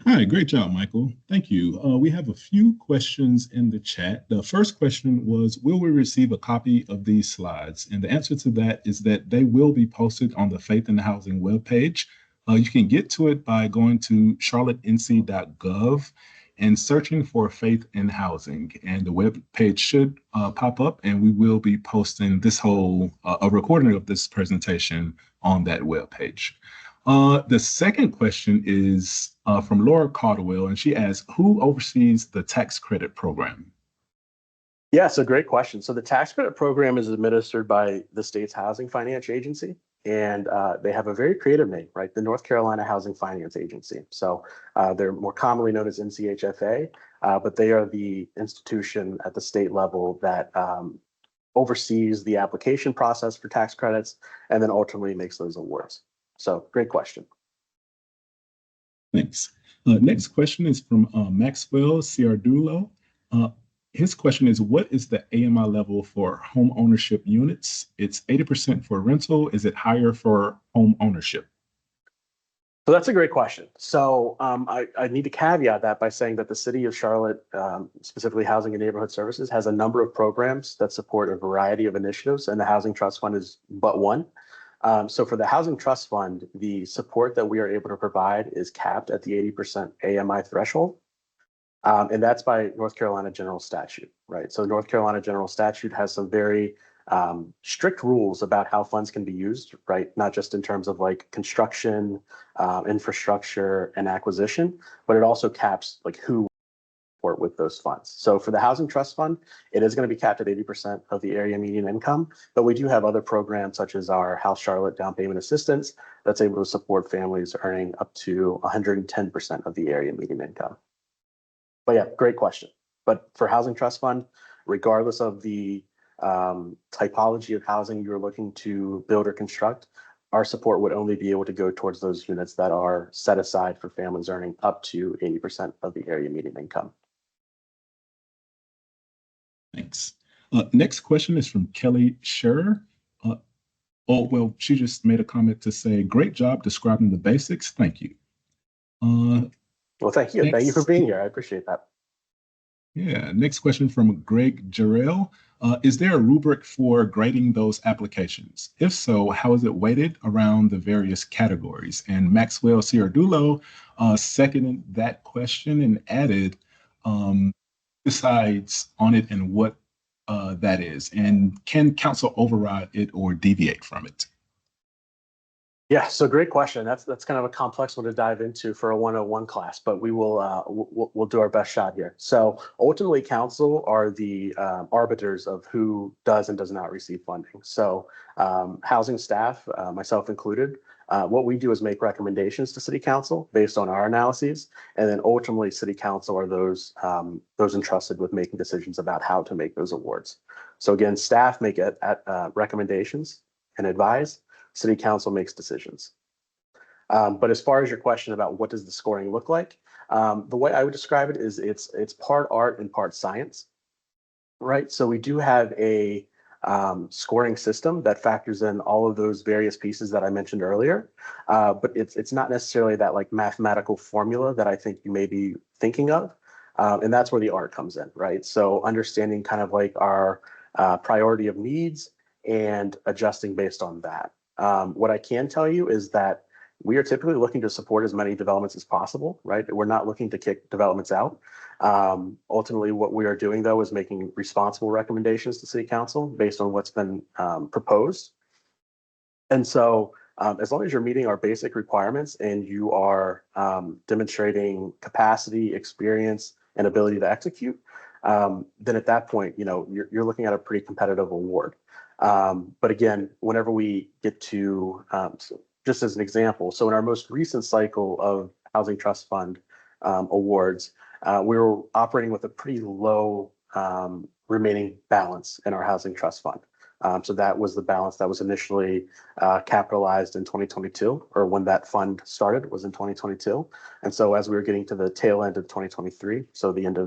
Hi, great job, Michael. Thank you. We have a few questions in the chat. The first question was, will we receive a copy of these slides? And the answer to that is that they will be posted on the Faith in Housing webpage. You can get to it by going to charlottenc.gov and searching for Faith in Housing. And the web page should pop up, and we will be posting a recording of this presentation on that web page. The second question is from Laura Caldwell, and she asks, who oversees the tax credit program? Yeah, so great question. So the tax credit program is administered by the state's Housing Finance Agency, and they have a very creative name, right? The North Carolina Housing Finance Agency. So they're more commonly known as NCHFA, but they are the institution at the state level that oversees the application process for tax credits and then ultimately makes those awards. So great question. Thanks. Next question is from Maxwell Ciardulo. His question is, what is the AMI level for home ownership units? It's 80% for rental. Is it higher for home ownership? So that's a great question. So I need to caveat that by saying that the city of Charlotte, specifically Housing and Neighborhood Services, has a number of programs that support a variety of initiatives, and the Housing Trust Fund is but one. So for the Housing Trust Fund, the support that we are able to provide is capped at the 80% AMI threshold. And that's by North Carolina General Statute, right? So North Carolina General Statute has some very strict rules about how funds can be used, right? Not just in terms of like construction, infrastructure, and acquisition, but it also caps like who support with those funds. So for the Housing Trust Fund, it is going to be capped at 80% of the area median income, but we do have other programs such as our House Charlotte down payment assistance that's able to support families earning up to 110% of the area median income. But yeah, great question. But for Housing Trust Fund, regardless of the typology of housing you're looking to build or construct, our support would only be able to go towards those units that are set aside for families earning up to 80% of the area median income. Thanks. Next question is from Kelly Scherer. She just made a comment to say, great job describing the basics. Thank you. Well, thank you. Thank you for being here. I appreciate that. Yeah. Next question from Greg Jarrell. Is there a rubric for grading those applications? If so, how is it weighted around the various categories? And Maxwell Ciardulo seconded that question and added, decides on it and what that is, and can council override it or deviate from it? Yeah, so great question. That's kind of a complex one to dive into for a 101 class, but we will we'll do our best shot here. So ultimately, council are the arbiters of who does and does not receive funding. So housing staff, myself included, what we do is make recommendations to city council based on our analyses, and then ultimately city council are those entrusted with making decisions about how to make those awards. So again, staff make recommendations and advise. City council makes decisions. But as far as your question about what does the scoring look like, the way I would describe it is it's part art and part science, right? So we do have a scoring system that factors in all of those various pieces that I mentioned earlier, but it's not necessarily that like mathematical formula that I think you may be thinking of, and that's where the art comes in, right? So understanding kind of like our priority of needs and adjusting based on that. What I can tell you is that we are typically looking to support as many developments as possible, right? We're not looking to kick developments out. Ultimately, what we are doing, though, is making responsible recommendations to City Council based on what's been proposed. And so as long as you're meeting our basic requirements and you are demonstrating capacity, experience, and ability to execute, then at that point, you're looking at a pretty competitive award. But again, whenever we get to, so just as an example, so in our most recent cycle of Housing Trust Fund awards, we were operating with a pretty low remaining balance in our Housing Trust Fund. So that was the balance that was initially capitalized in 2022, or when that fund started was in 2022. And so as we were getting to the tail end of 2023, so the end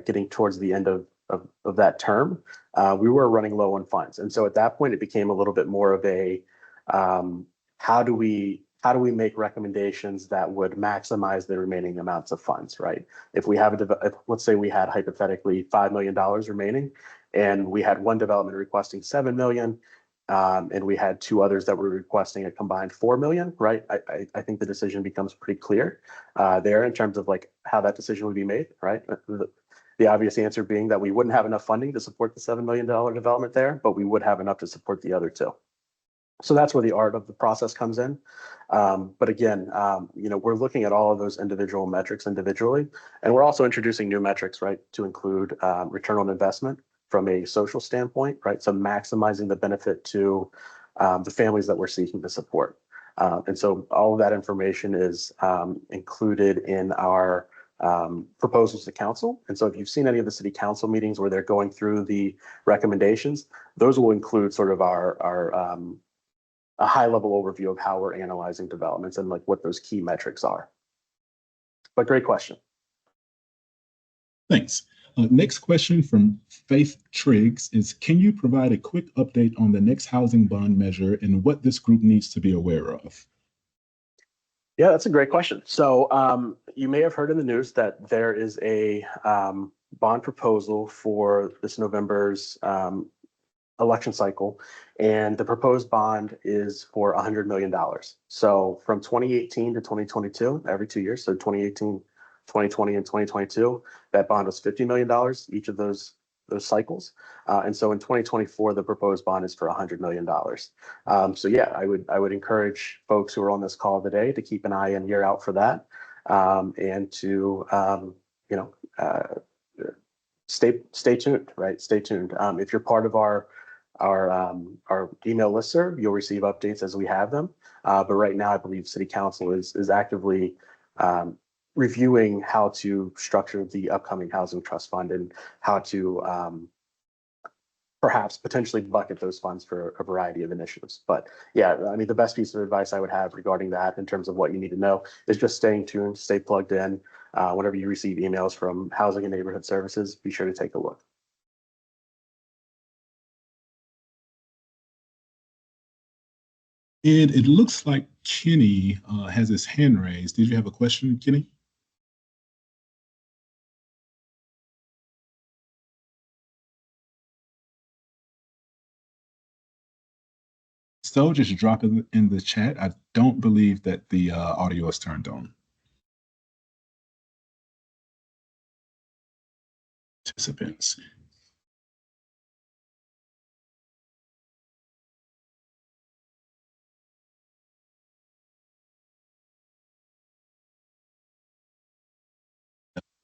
getting towards the end of that term, we were running low on funds. And so at that point, it became a little bit more of a how do we make recommendations that would maximize the remaining amounts of funds, right? If we have let's say we had hypothetically $5 million remaining, and we had one development requesting $7 million, and we had two others that were requesting a combined $4 million, right? I think the decision becomes pretty clear there in terms of like how that decision would be made, right? The obvious answer being that we wouldn't have enough funding to support the $7 million development there, but we would have enough to support the other two. So that's where the art of the process comes in. But again, we're looking at all of those individual metrics individually, and we're also introducing new metrics, right, to include return on investment from a social standpoint, right? So maximizing the benefit to the families that we're seeking to support. And so all of that information is included in our proposals to council. And so if you've seen any of the city council meetings where they're going through the recommendations, those will include sort of our a high level overview of how we're analyzing developments and like what those key metrics are. But great question. Thanks. Next question from Faith Triggs is, can you provide a quick update on the next housing bond measure and what this group needs to be aware of? Yeah, that's a great question. So you may have heard in the news that there is a bond proposal for this November's election cycle, and the proposed bond is for $100 million. So from 2018 to 2022, every 2 years, so 2018, 2020, and 2022, that bond was $50 million. Each of those cycles. And so in 2024, the proposed bond is for $100 million. So yeah, I would encourage folks who are on this call today to keep an eye and ear out for that, and to you know stay tuned, right? Stay tuned. If you're part of our email listserv, you'll receive updates as we have them. But right now, I believe City Council is actively reviewing how to structure the upcoming Housing Trust Fund and how to perhaps potentially bucket those funds for a variety of initiatives. But yeah, I mean, the best piece of advice I would have regarding that in terms of what you need to know is just staying tuned, stay plugged in. Whenever you receive emails from Housing and Neighborhood Services, be sure to take a look. And it looks like Kenny has his hand raised. Did you have a question, Kenny? So just drop it in the chat. I don't believe that the audio is turned on. Participants.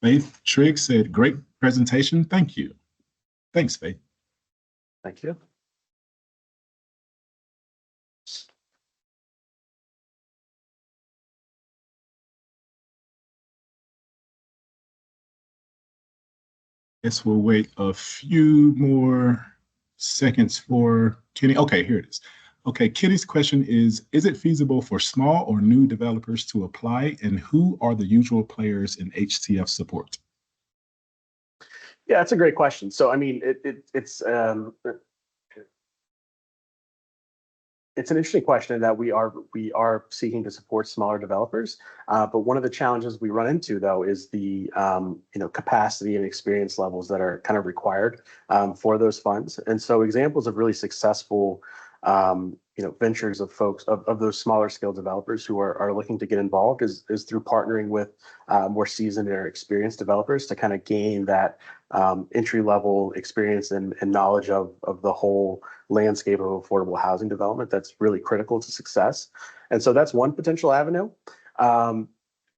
Faith Trigg said, great presentation. Thank you. Thanks, Faith. Thank you. Guess we'll wait a few more seconds for Kenny. Okay, here it is. Okay, Kenny's question is it feasible for small or new developers to apply, and who are the usual players in HTF support? Yeah, that's a great question. So, I mean, it's an interesting question in that we are seeking to support smaller developers, but one of the challenges we run into though is the capacity and experience levels that are kind of required for those funds. And so examples of really successful ventures of folks of those smaller scale developers who are looking to get involved is through partnering with more seasoned or experienced developers to kind of gain that entry level experience and knowledge of the whole landscape of affordable housing development that's really critical to success. And so that's one potential avenue.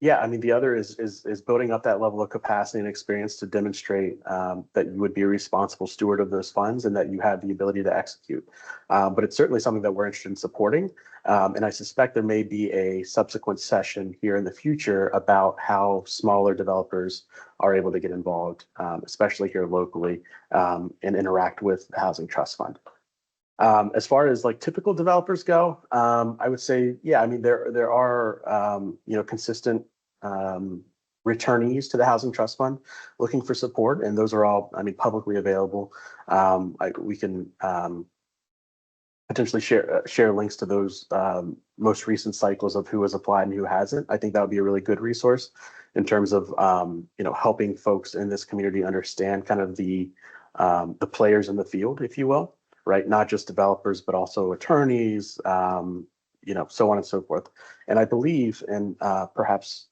Yeah, I mean, the other is building up that level of capacity and experience to demonstrate that you would be a responsible steward of those funds and that you have the ability to execute. But it's certainly something that we're interested in supporting. And I suspect there may be a subsequent session here in the future about how smaller developers are able to get involved, especially here locally, and interact with the Housing Trust Fund. As far as like typical developers go, I would say, yeah, I mean, there are, consistent returnees to the Housing Trust Fund looking for support, and those are all, I mean, publicly available. We can potentially share links to those most recent cycles of who has applied and who hasn't. I think that would be a really good resource in terms of helping folks in this community understand kind of the players in the field, if you will, right? Not just developers, but also attorneys, so on and so forth. And I believe, and perhaps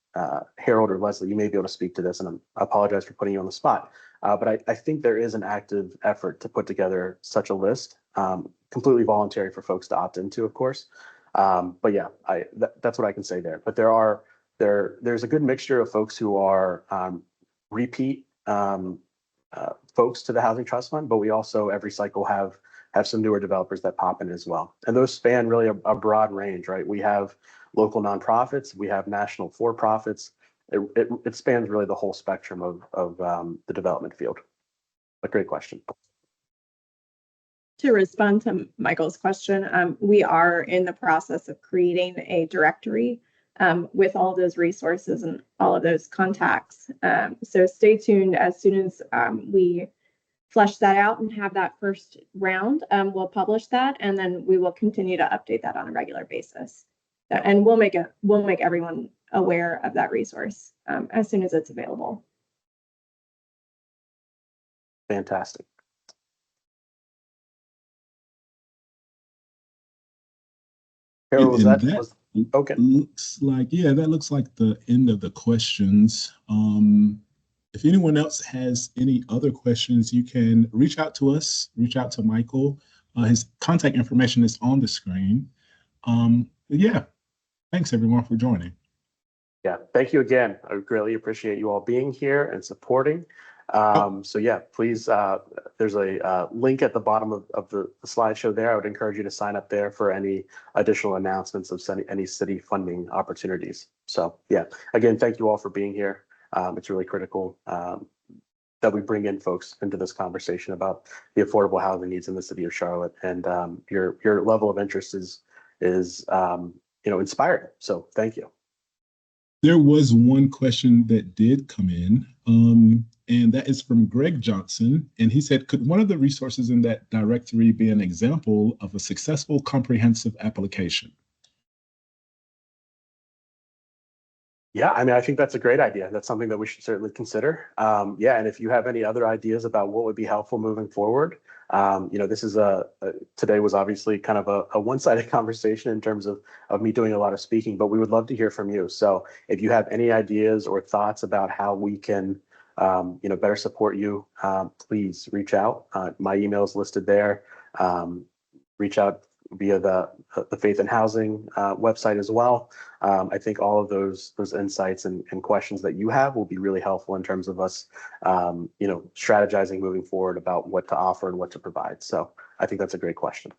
Harold or Leslie, you may be able to speak to this, and I apologize for putting you on the spot, but I think there is an active effort to put together such a list, completely voluntary for folks to opt into, of course. But yeah, that's what I can say there. But there's a good mixture of folks who are repeat folks to the Housing Trust Fund, but we also every cycle have some newer developers that pop in as well. And those span really a broad range, right? We have local nonprofits, we have national for-profits. It spans really the whole spectrum of the development field. A great question. To respond to Michael's question, we are in the process of creating a directory with all those resources and all of those contacts. So stay tuned. As soon as we flesh that out and have that first round, we'll publish that, and then we will continue to update that on a regular basis. And we'll make everyone aware of that resource as soon as it's available. Fantastic. Harold, okay. Looks like, yeah, that looks like the end of the questions. If anyone else has any other questions, you can reach out to us, reach out to Michael. His contact information is on the screen. Yeah, thanks everyone for joining. Yeah, thank you again. I greatly appreciate you all being here and supporting. So yeah, please, there's a link at the bottom of the slideshow there. I would encourage you to sign up there for any additional announcements of any city funding opportunities. So yeah, again, thank you all for being here. It's really critical that we bring in folks into this conversation about the affordable housing needs in the city of Charlotte. And your level of interest is inspiring. So thank you. There was one question that did come in, and that is from Greg Johnson. And he said, could one of the resources in that directory be an example of a successful comprehensive application? Yeah, I mean, I think that's a great idea. That's something that we should certainly consider. Yeah, and if you have any other ideas about what would be helpful moving forward, this is today was obviously kind of a one-sided conversation in terms of me doing a lot of speaking, but we would love to hear from you. So if you have any ideas or thoughts about how we can, better support you, please reach out. My email is listed there. Reach out via the Faith in Housing website as well. I think all of those insights and questions that you have will be really helpful in terms of us, strategizing moving forward about what to offer and what to provide. So I think that's a great question.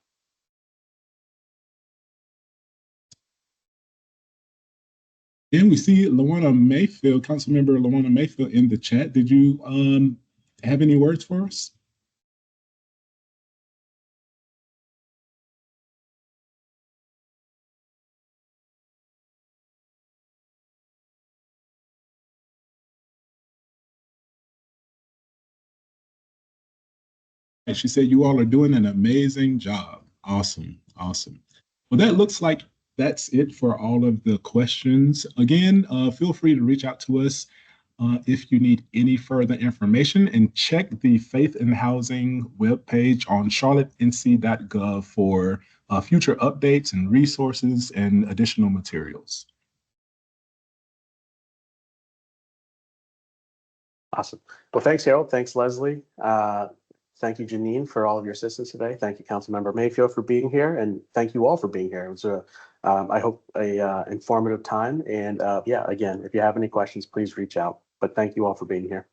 And we see Lawana Mayfield, Councilmember Lawana Mayfield in the chat. Did you have any words for us? And she said, you all are doing an amazing job. Awesome. Awesome. Well, that looks like that's it for all of the questions. Again, feel free to reach out to us if you need any further information, and check the Faith in Housing webpage on charlottenc.gov for future updates and resources and additional materials. Awesome. Well, thanks, Harold. Thanks, Leslie. Thank you, Janine, for all of your assistance today. Thank you, Councilmember Mayfield, for being here, and thank you all for being here. It was I hope, a informative time. And yeah, again, if you have any questions, please reach out. But thank you all for being here.